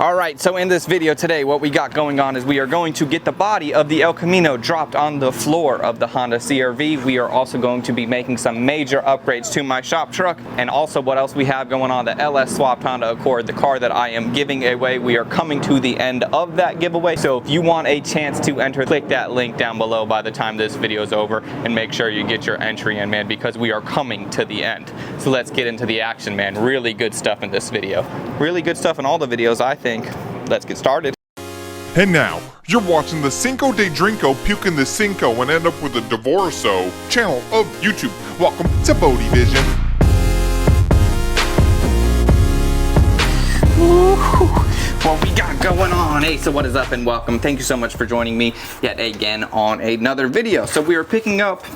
Alright, so in this video today, what we got going on is we are going to get the body of the El Camino dropped on the floor of the Honda CRV. We are also going to be making some major upgrades to my shop truck, and also what else we have going on, the LS swapped Honda Accord, the car that I am giving away. We are coming to the end of that giveaway, so if you want a chance to enter, click that link down below by the time this video is over, and make sure you get your entry in, man, because we are coming to the end. So let's get into the action, man. Really good stuff in this video. Really good stuff in all the videos, I think. Let's get started. And now, you're watching the Cinco de Drinko puke in the Cinco and end up with a Divorso channel of YouTube. Welcome to BodeVision. What we got going on? Hey, so what is up and welcome. Thank you so much for joining me yet again on another video. So we are picking up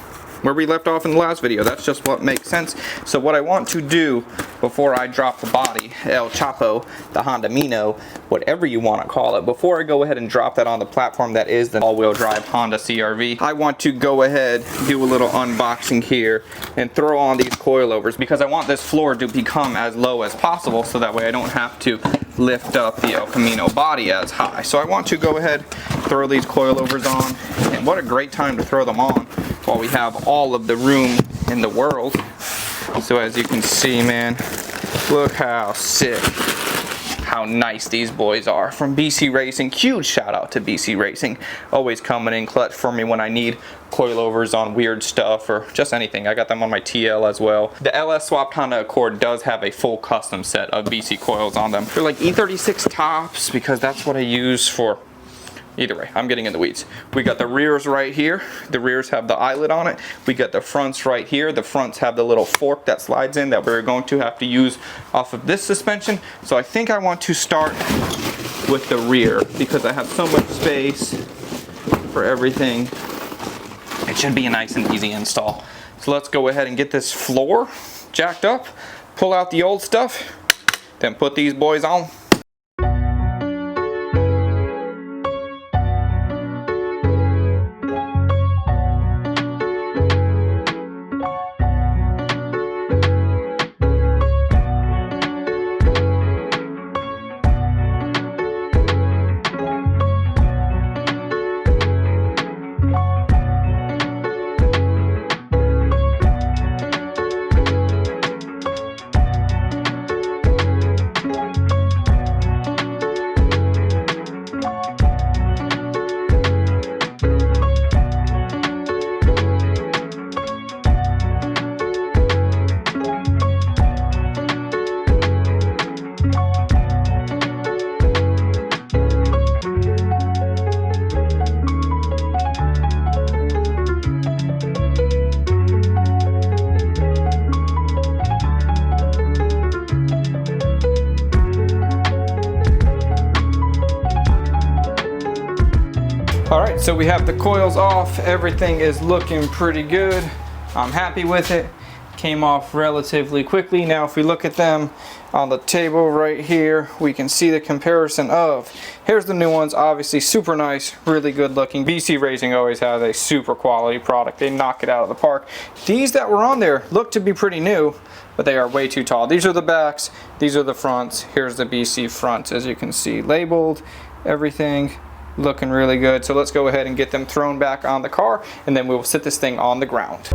where we left off in the last video. That's just what makes sense. So what I want to do before I drop the body, El Chapo, the Honda Mino, whatever you want to call it, before I go ahead and drop that on the platform that is the all-wheel drive Honda CRV, I want to go ahead, do a little unboxing here, and throw on these coilovers because I want this floor to become as low as possible so that way I don't have to lift up the El Camino body as high. So I want to go ahead, throw these coilovers on, and what a great time to throw them on while we have all of the room in the world. So as you can see, man, look how sick, how nice these boys are from BC Racing. Huge shout out to BC Racing, always coming in clutch for me when I need coilovers on weird stuff or just anything. I got them on my TL as well. The LS swapped Honda Accord does have a full custom set of BC coils on them. They're like E36 tops because that's what I use for. Either way, I'm getting in the weeds. We got the rears right here. The rears have the eyelet on it. We got the fronts right here. The fronts have the little fork that slides in that we're going to have to use off of this suspension. So I think I want to start with the rear because I have so much space for everything. It should be a nice and easy install. So let's go ahead and get this floor jacked up, pull out the old stuff, then put these boys on. Alright, so we have the coils off. Everything is looking pretty good. I'm happy with it. Came off relatively quickly. Now if we look at them on the table right here, we can see the comparison of, here's the new ones, obviously super nice, really good looking. BC Racing always has a super quality product. They knock it out of the park. These that were on there look to be pretty new, but they are way too tall. These are the backs, these are the fronts. Here's the BC fronts, as you can see, labeled, everything. Looking really good. So let's go ahead and get them thrown back on the car, and then we will sit this thing on the ground.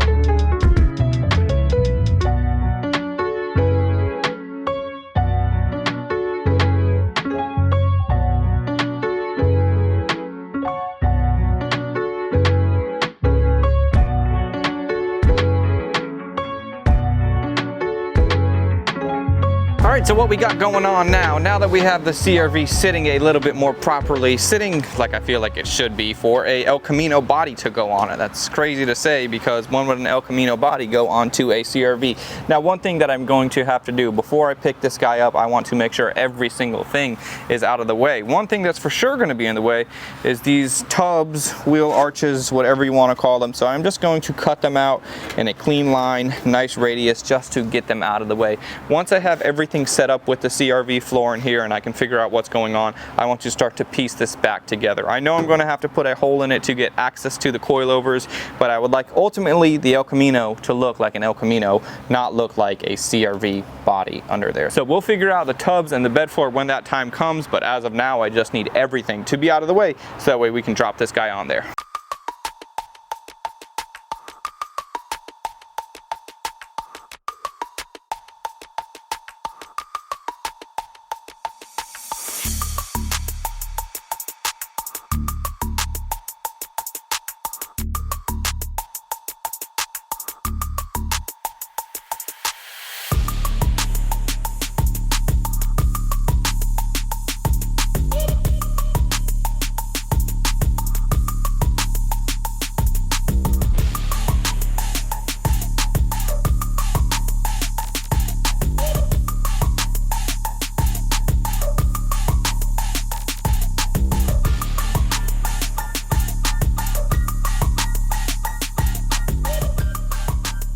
Alright, so what we got going on now that we have the CRV sitting a little bit more properly, sitting like I feel like it should be for a El Camino body to go on it. That's crazy to say because when would an El Camino body go onto a CRV? Now one thing that I'm going to have to do before I pick this guy up, I want to make sure every single thing is out of the way. One thing that's for sure going to be in the way is these tubs, wheel arches, whatever you want to call them. So I'm just going to cut them out in a clean line, nice radius, just to get them out of the way. Once I have everything everything's set up with the CRV floor in here and I can figure out what's going on, I want to start to piece this back together. I know I'm going to have to put a hole in it to get access to the coilovers, but I would like ultimately the El Camino to look like an El Camino, not look like a CRV body under there. So we'll figure out the tubs and the bed floor when that time comes, but as of now, I just need everything to be out of the way so that way we can drop this guy on there.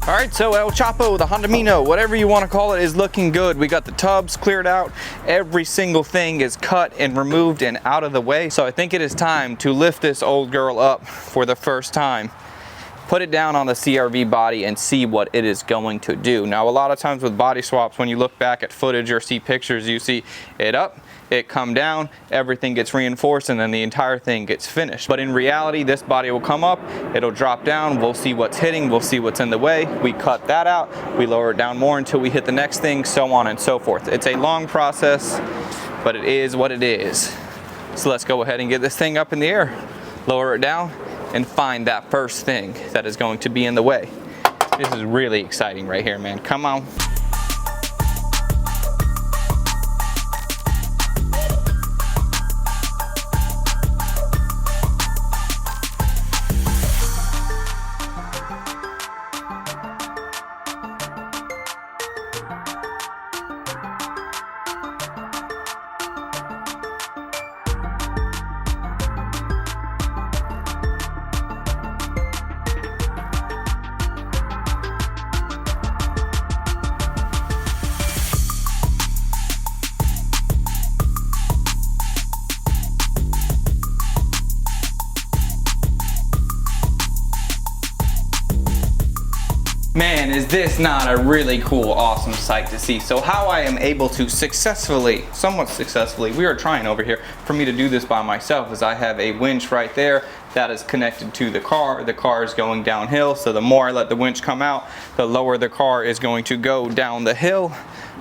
All right, so El Chapo, the Honda Mino, whatever you want to call it, is looking good. We got the tubs cleared out. Every single thing is cut and removed and out of the way. So I think it is time to lift this old girl up for the first time. Put it down on the CRV body and see what it is going to do. Now, a lot of times with body swaps, when you look back at footage or see pictures, you see it up, it come down, everything gets reinforced, and then the entire thing gets finished. But in reality, this body will come up, it'll drop down, we'll see what's hitting, we'll see what's in the way, we cut that out, we lower it down more until we hit the next thing, so on and so forth. It's a long process, but it is what it is. So let's go ahead and get this thing up in the air, lower it down, and find that first thing that is going to be in the way. This is really exciting right here, man. Come on. Man, is this not a really cool, awesome sight to see? So how I am able to successfully, somewhat successfully, we are trying over here, for me to do this by myself, is I have a winch right there that is connected to the car. The car is going downhill, so the more I let the winch come out, the lower the car is going to go down the hill.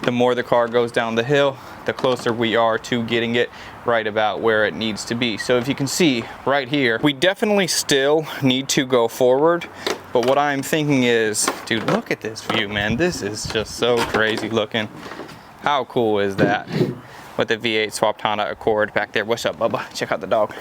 The more the car goes down the hill, the closer we are to getting it right about where it needs to be. So if you can see right here, we definitely still need to go forward. But what I'm thinking is, dude, look at this view, man. This is just so crazy looking. How cool is that? With the V8 swapped Honda Accord back there. What's up, Bubba? Check out the dog.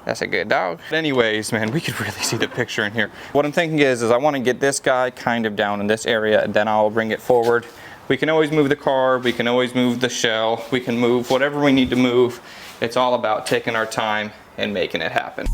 That's a good dog. Anyways, man, we could really see the picture in here. What I'm thinking is I want to get this guy kind of down in this area, and then I'll bring it forward. We can always move the car, we can always move the shell, we can move whatever we need to move. It's all about taking our time and making it happen.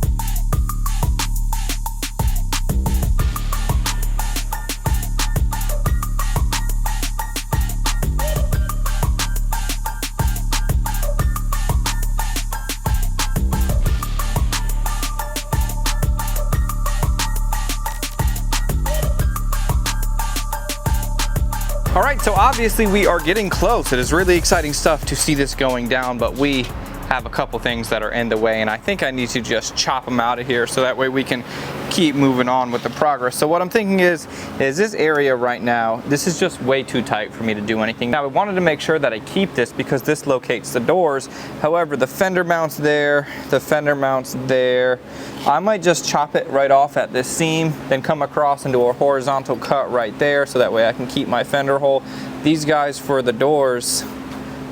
All right, so obviously we are getting close. It is really exciting stuff to see this going down, but we have a couple things that are in the way, and I think I need to just chop them out of here so that way we can keep moving on with the progress. So what I'm thinking is this area right now, this is just way too tight for me to do anything. Now I wanted to make sure that I keep this because this locates the doors. However, the fender mounts there, the fender mounts there. I might just chop it right off at this seam, then come across into a horizontal cut right there so that way I can keep my fender hole. These guys for the doors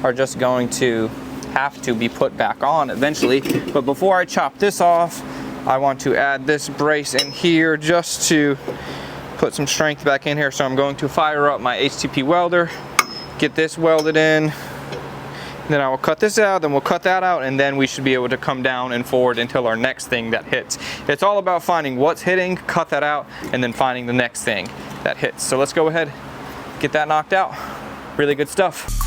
are just going to have to be put back on eventually. But before I chop this off, I want to add this brace in here just to put some strength back in here. So I'm going to fire up my HTP welder, get this welded in, then I will cut this out, then we'll cut that out, and then we should be able to come down and forward until our next thing that hits. It's all about finding what's hitting, cut that out, and then finding the next thing. that hits. So let's go ahead, get that knocked out. Really good stuff.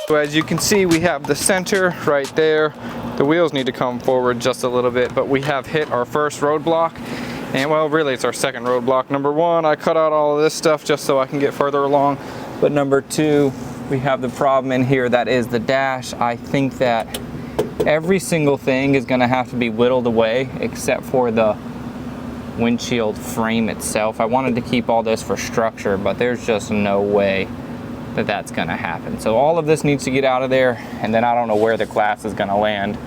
So as you can see, we have the center right there. The wheels need to come forward just a little bit, but we have hit our first roadblock. And well, really it's our second roadblock. Number one, I cut out all of this stuff just so I can get further along. But number two, we have the problem in here, that is the dash. I think that every single thing is gonna have to be whittled away except for the windshield frame itself. I wanted to keep all this for structure, but there's just no way that that's gonna happen. So all of this needs to get out of there, and then I don't know where the glass is gonna land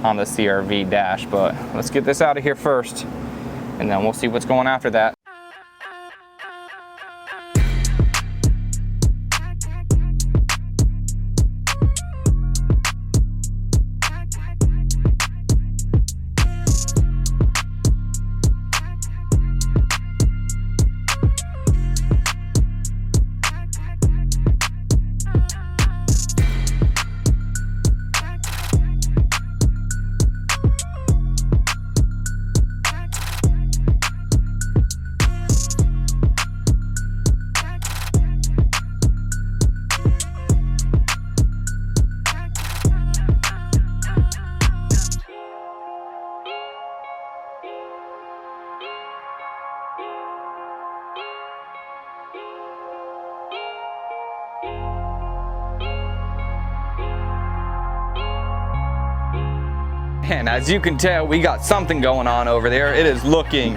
on the CRV dash, but let's get this out of here first, and then we'll see what's going after that. And as you can tell, we got something going on over there. It is looking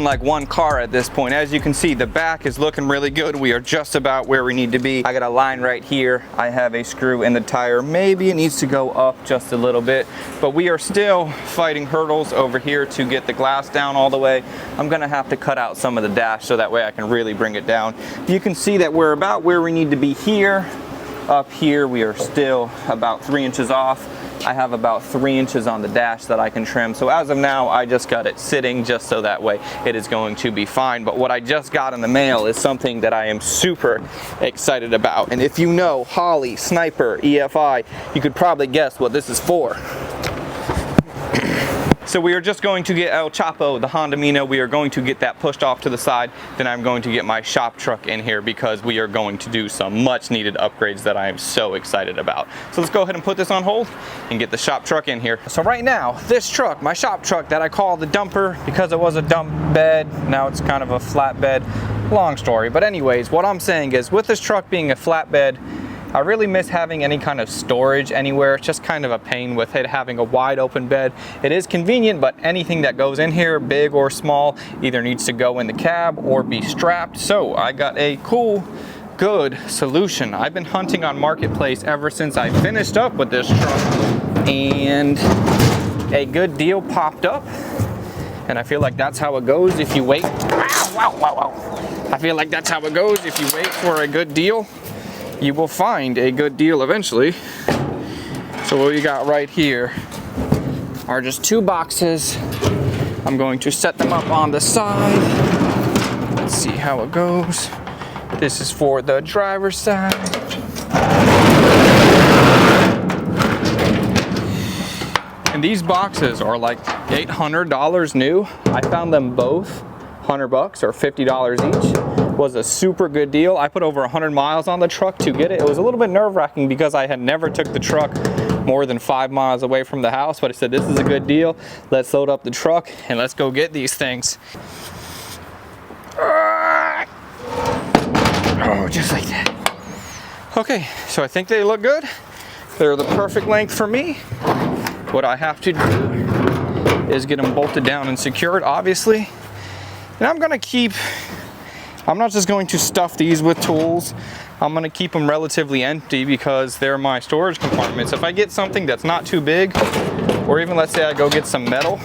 like one car at this point. As you can see, the back is looking really good. We are just about where we need to be. I got a line right here. I have a screw in the tire. Maybe it needs to go up just a little bit, but we are still fighting hurdles over here to get the glass down all the way. I'm gonna have to cut out some of the dash so that way I can really bring it down. You can see that we're about where we need to be here. Up here, we are still about 3 inches off. I have about 3 inches on the dash that I can trim. So as of now, I just got it sitting just so that way it is going to be fine. But what I just got in the mail is something that I am super excited about. And if you know Holley, Sniper, EFI, you could probably guess what this is for. So we are just going to get El Chapo, the Honda Mino. We are going to get that pushed off to the side. Then I'm going to get my shop truck in here because we are going to do some much needed upgrades that I am so excited about. So let's go ahead and put this on hold and get the shop truck in here. So right now, this truck, my shop truck that I call the dumper because it was a dump bed, now it's kind of a flatbed. Long story, but anyways, what I'm saying is with this truck being a flatbed, I really miss having any kind of storage anywhere. It's just kind of a pain with it having a wide open bed. It is convenient, but anything that goes in here, big or small, either needs to go in the cab or be strapped. So I got a cool, good solution. I've been hunting on Marketplace ever since I finished up with this truck, and a good deal popped up. And I feel like that's how it goes if you wait. I feel like that's how it goes if you wait for a good deal. You will find a good deal eventually. So what we got right here are just 2 boxes. I'm going to set them up on the side. Let's see how it goes. This is for the driver's side. And these boxes are like $800 new. I found them both $100 or $50 each. Was a super good deal. I put over 100 miles on the truck to get it. It was a little bit nerve-wracking because I had never took the truck more than 5 miles away from the house, but I said, this is a good deal. Let's load up the truck and let's go get these things. Oh, just like that. Okay, so I think they look good. They're the perfect length for me. What I have to do is get them bolted down and secured, obviously. And I'm not just going to stuff these with tools. I'm gonna keep them relatively empty because they're my storage compartments. If I get something that's not too big, or even let's say I go get some metal,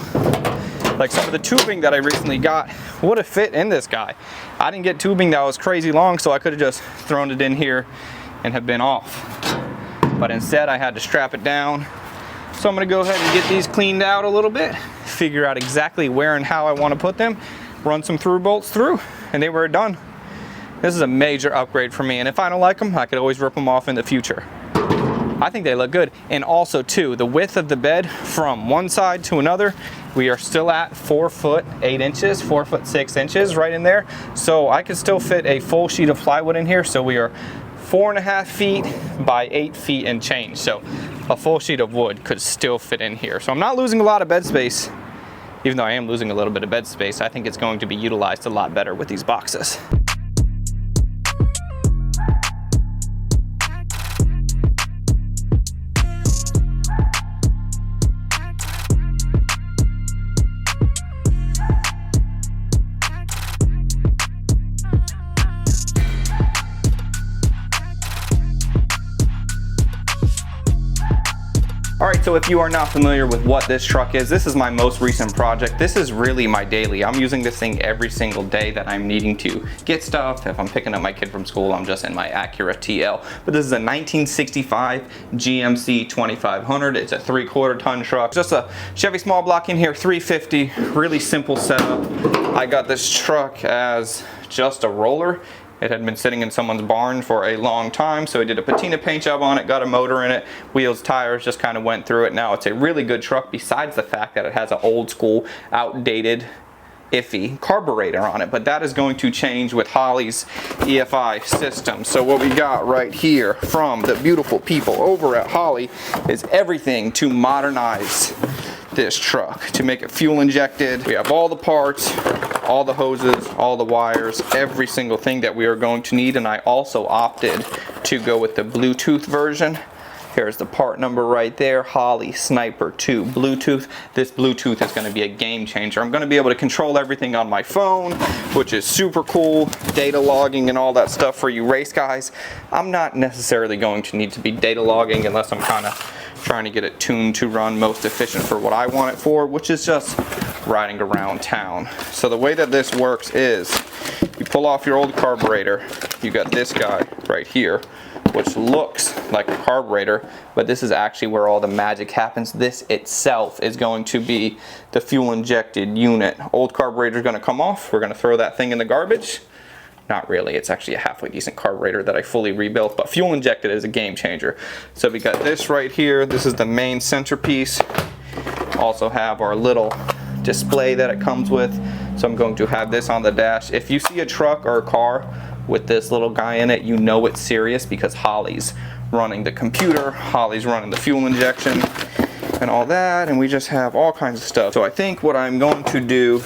like some of the tubing that I recently got would have fit in this guy. I didn't get tubing that was crazy long, so I could have just thrown it in here and have been off. But instead I had to strap it down. So I'm gonna go ahead and get these cleaned out a little bit, figure out exactly where and how I wanna put them, run some through bolts through, and they were done. This is a major upgrade for me, and if I don't like them, I could always rip them off in the future. I think they look good. And also too, the width of the bed from one side to another, we are still at 4 foot 8 inches, 4 foot 6 inches right in there. So I could still fit a full sheet of plywood in here. So we are 4.5 feet by 8 feet and change. So a full sheet of wood could still fit in here. So I'm not losing a lot of bed space. Even though I am losing a little bit of bed space, I think it's going to be utilized a lot better with these boxes. Alright, so if you are not familiar with what this truck is, this is my most recent project. This is really my daily. I'm using this thing every single day that I'm needing to get stuff. If I'm picking up my kid from school, I'm just in my Acura TL. But this is a 1965 GMC 2500. It's a 3/4 ton truck. Just a Chevy small block in here, 350, really simple setup. I got this truck as just a roller. It had been sitting in someone's barn for a long time, so I did a patina paint job on it, got a motor in it, wheels, tires, just kind of went through it. Now it's a really good truck besides the fact that it has an old school, outdated EFI carburetor on it, but that is going to change with Holley's EFI system. So what we got right here from the beautiful people over at Holley is everything to modernize this truck, to make it fuel injected. We have all the parts, all the hoses, all the wires, every single thing that we are going to need. And I also opted to go with the Bluetooth version. Here's the part number right there, Holley Sniper 2 Bluetooth. This Bluetooth is going to be a game changer. I'm going to be able to control everything on my phone, which is super cool. Data logging and all that stuff for you race guys. I'm not necessarily going to need to be data logging unless I'm kind of trying to get it tuned to run most efficient for what I want it for, which is just riding around town. So the way that this works is you pull off your old carburetor. You got this guy right here, which looks like a carburetor, but this is actually where all the magic happens. This itself is going to be the fuel injected unit. Old carburetor is going to come off. We're going to throw that thing in the garbage. Not really, it's actually a halfway decent carburetor that I fully rebuilt, but fuel injected is a game changer. So we got this right here. This is the main centerpiece. Also have our little display that it comes with. So I'm going to have this on the dash. If you see a truck or a car with this little guy in it, you know it's serious because Holley's running the computer, Holley's running the fuel injection and all that, and we just have all kinds of stuff. So I think what I'm going to do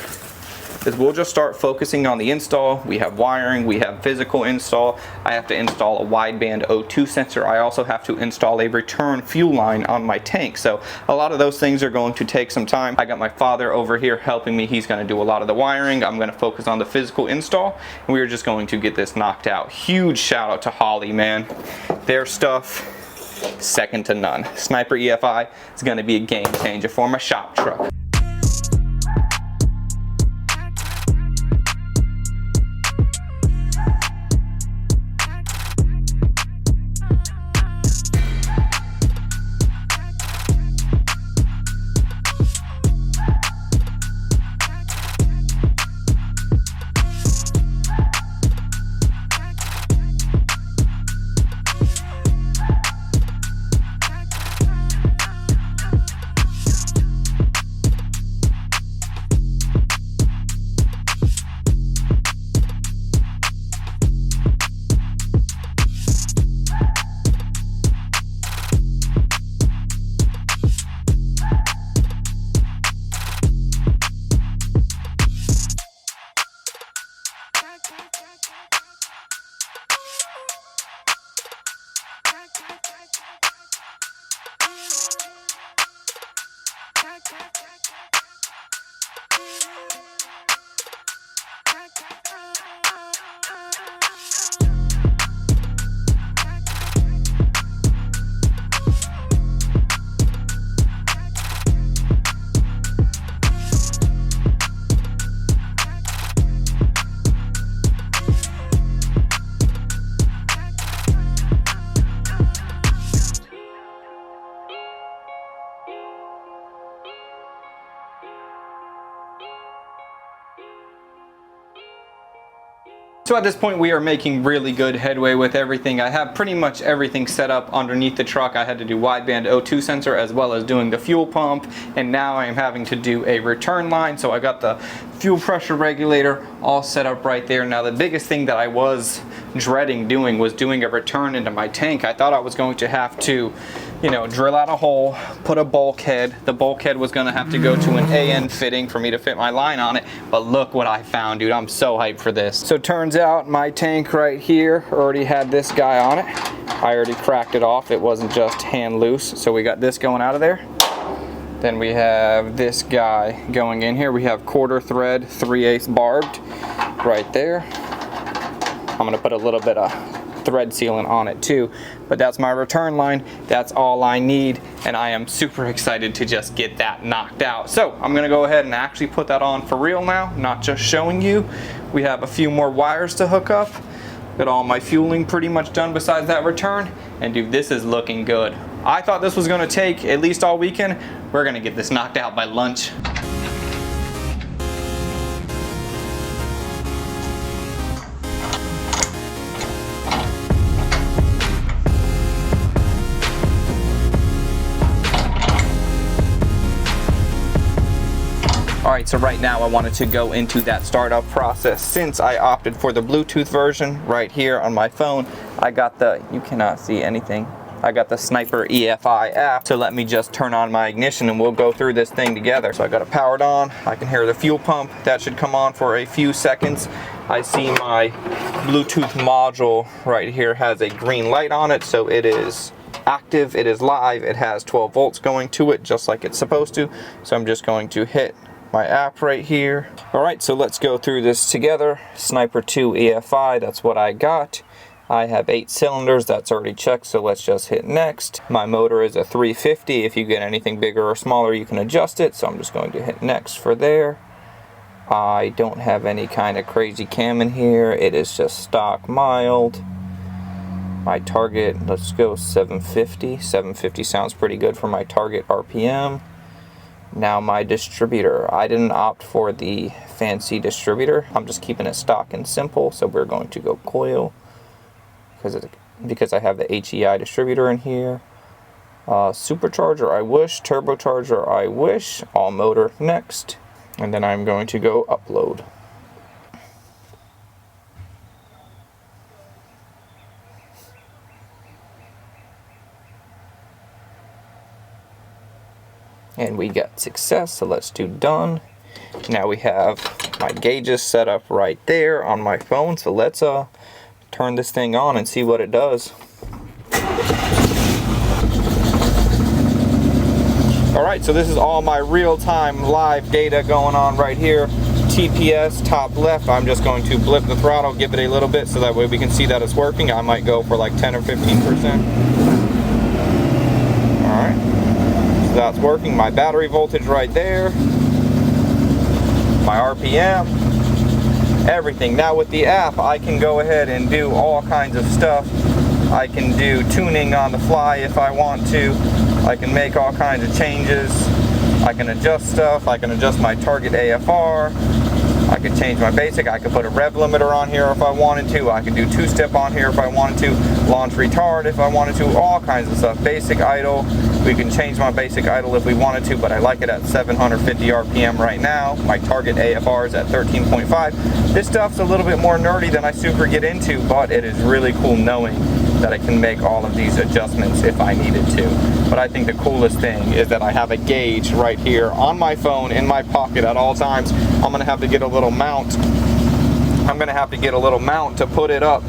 is we'll just start focusing on the install. We have wiring, we have physical install. I have to install a wideband O2 sensor. I also have to install a return fuel line on my tank. So a lot of those things are going to take some time. I got my father over here helping me. He's gonna do a lot of the wiring. I'm gonna focus on the physical install, and we are just going to get this knocked out. Huge shout out to Holley, man. Their stuff, second to none. Sniper EFI is gonna be a game changer for my shop truck. So at this point we are making really good headway with everything. I have pretty much everything set up underneath the truck. I had to do wideband O2 sensor as well as doing the fuel pump, and now I am having to do a return line. So I got the fuel pressure regulator all set up right there. Now the biggest thing that I was dreading doing was doing a return into my tank. I thought I was going to have to, you know, drill out a hole, put a bulkhead. The bulkhead was gonna have to go to an AN fitting for me to fit my line on it. But look what I found, dude. I'm so hyped for this. So it turns out my tank right here already had this guy on it. I already cracked it off. It wasn't just hand loose. So we got this going out of there. Then we have this guy going in here. We have quarter thread, 3/8 barbed right there. I'm gonna put a little bit of thread sealant on it too, but that's my return line. That's all I need, and I am super excited to just get that knocked out. So I'm gonna go ahead and actually put that on for real now, not just showing you. We have a few more wires to hook up. Got all my fueling pretty much done besides that return, and dude, this is looking good. I thought this was gonna take at least all weekend. We're gonna get this knocked out by lunch. Alright, so right now I wanted to go into that startup process. Since I opted for the Bluetooth version right here on my phone, I got the, you cannot see anything, I got the Sniper EFI app to let me just turn on my ignition, and we'll go through this thing together. So I got it powered on. I can hear the fuel pump. That should come on for a few seconds. I see my Bluetooth module right here has a green light on it, so it is active, it is live, it has 12 volts going to it just like it's supposed to. So I'm just going to hit my app right here. Alright, so let's go through this together. Sniper 2 EFI, that's what I got. I have 8 cylinders, that's already checked, so let's just hit next. My motor is a 350. If you get anything bigger or smaller, you can adjust it, so I'm just going to hit next for there. I don't have any kind of crazy cam in here. It is just stock mild. My target, let's go 750. 750 sounds pretty good for my target RPM. Now my distributor, I didn't opt for the fancy distributor. I'm just keeping it stock and simple, so we're going to go coil because I have the HEI distributor in here. Supercharger I wish, turbocharger I wish, all motor next, and then I'm going to go upload. And we got success, so let's do done. Now we have my gauges set up right there on my phone, so let's turn this thing on and see what it does. Alright, so this is all my real-time live data going on right here. TPS, top left, I'm just going to blip the throttle, give it a little bit so that way we can see that it's working. I might go for like 10 or 15%. Alright, so that's working. My battery voltage right there. My RPM. Everything. Now with the app, I can go ahead and do all kinds of stuff. I can do tuning on the fly if I want to. I can make all kinds of changes. I can adjust stuff. I can adjust my target AFR. I could change my basic. I could put a rev limiter on here if I wanted to. I could do two-step on here if I wanted to. Launch retard if I wanted to. All kinds of stuff. Basic idle. We can change my basic idle if we wanted to, but I like it at 750 RPM right now. My target AFR is at 13.5. This stuff's a little bit more nerdy than I super get into, but it is really cool knowing that I can make all of these adjustments if I needed to. But I think the coolest thing is that I have a gauge right here on my phone in my pocket at all times. I'm gonna have to get a little mount I'm gonna have to get a little mount to put it up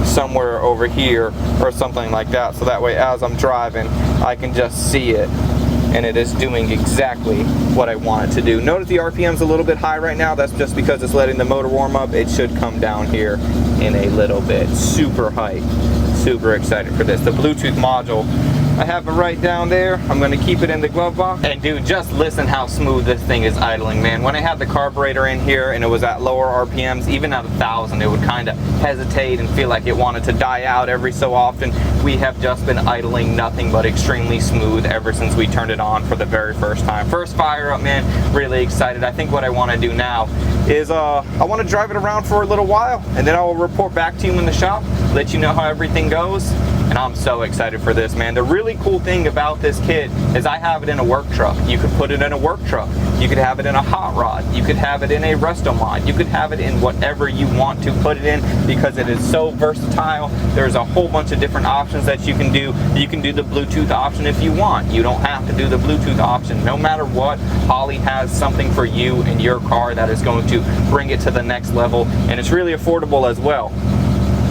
somewhere over here or something like that, so that way as I'm driving I can just see it and it is doing exactly what I want it to do. Notice the RPM's a little bit high right now. That's just because it's letting the motor warm up. It should come down here in a little bit. Super hype. Super excited for this. The Bluetooth module, I have it right down there. I'm gonna keep it in the glove box. And dude, just listen how smooth this thing is idling, man. When I had the carburetor in here and it was at lower RPMs, even at 1,000, it would kind of hesitate and feel like it wanted to die out every so often. We have just been idling nothing but extremely smooth ever since we turned it on for the very first time. First fire up, man, really excited. I think what I wanna do now is I wanna drive it around for a little while and then I will report back to you in the shop, let you know how everything goes. And I'm so excited for this, man. The really cool thing about this kit is I have it in a work truck. You could put it in a work truck. You could have it in a hot rod. You could have it in a resto mod. You could have it in whatever you want to put it in because it is so versatile. There's a whole bunch of different options that you can do. You can do the Bluetooth option if you want. You don't have to do the Bluetooth option. No matter what, Holley has something for you in your car that is going to bring it to the next level. And it's really affordable as well.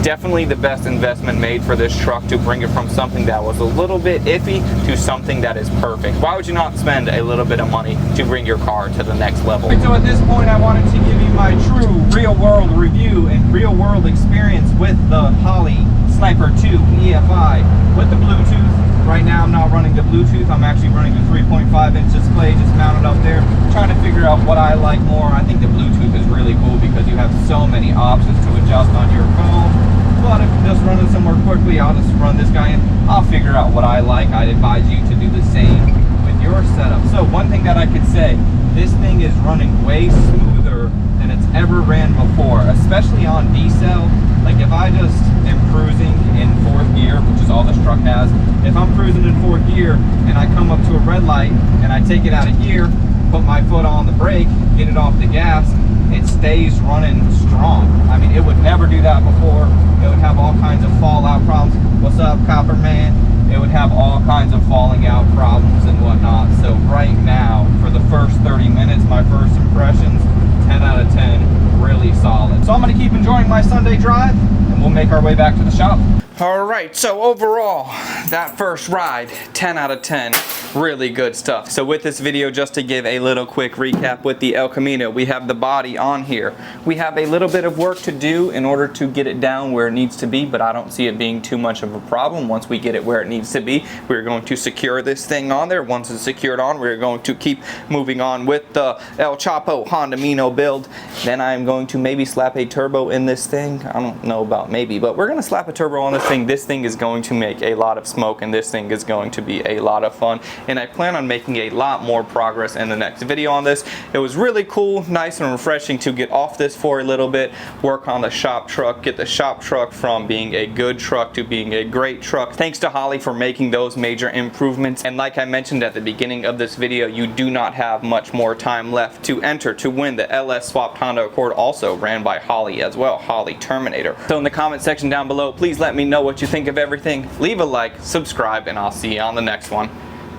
Definitely the best investment made for this truck to bring it from something that was a little bit iffy to something that is perfect. Why would you not spend a little bit of money to bring your car to the next level? So at this point I wanted to give you my true real world review and real world experience with the Holley Sniper 2 EFI with the Bluetooth. Right now I'm not running the Bluetooth, I'm actually running the 3.5-inch display just mounted up there, trying to figure out what I like more. I think the Bluetooth is really cool because you have so many options to adjust on your phone. But if I'm just running somewhere quickly, I'll just run this guy in. I'll figure out what I like. I'd advise you to do the same with your setup. So one thing that I could say, this thing is running way smoother than it's ever ran before, especially on decel. Like if I just am cruising in 4th gear, which is all this truck has, if I'm cruising in 4th gear and I come up to a red light and I take it out of gear, put my foot on the brake, get it off the gas, it stays running strong. I mean, it would never do that before. It would have all kinds of fallout problems. What's up, Copper Man? It would have all kinds of falling out problems and whatnot. So right now, for the first 30 minutes, my first impressions, 10 out of 10, really solid. So I'm gonna keep enjoying my Sunday drive and we'll make our way back to the shop. All right, so overall, that first ride, 10 out of 10, really good stuff. So with this video, just to give a little quick recap with the El Camino, we have the body on here. We have a little bit of work to do in order to get it down where it needs to be, but I don't see it being too much of a problem. Once we get it where it needs to be, we're going to secure this thing on there. Once it's secured on, we're going to keep moving on with the El Chapo Honda Mino build. Then I'm going to maybe slap a turbo in this thing. I don't know about maybe, but we're gonna slap a turbo on this thing. This thing is going to make a lot of smoke and this thing is going to be a lot of fun, and I plan on making a lot more progress in the next video on this. It was really cool, nice and refreshing to get off this for a little bit, work on the shop truck, get the shop truck from being a good truck to being a great truck. Thanks to Holley for making those major improvements, and like I mentioned at the beginning of this video, you do not have much more time left to enter to win the LS swapped Honda Accord, also ran by Holley as well, Holley Terminator. So in the comment section down below, please let me know what you think of everything. Leave a like, subscribe, and I'll see you on the next one.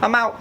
I'm out.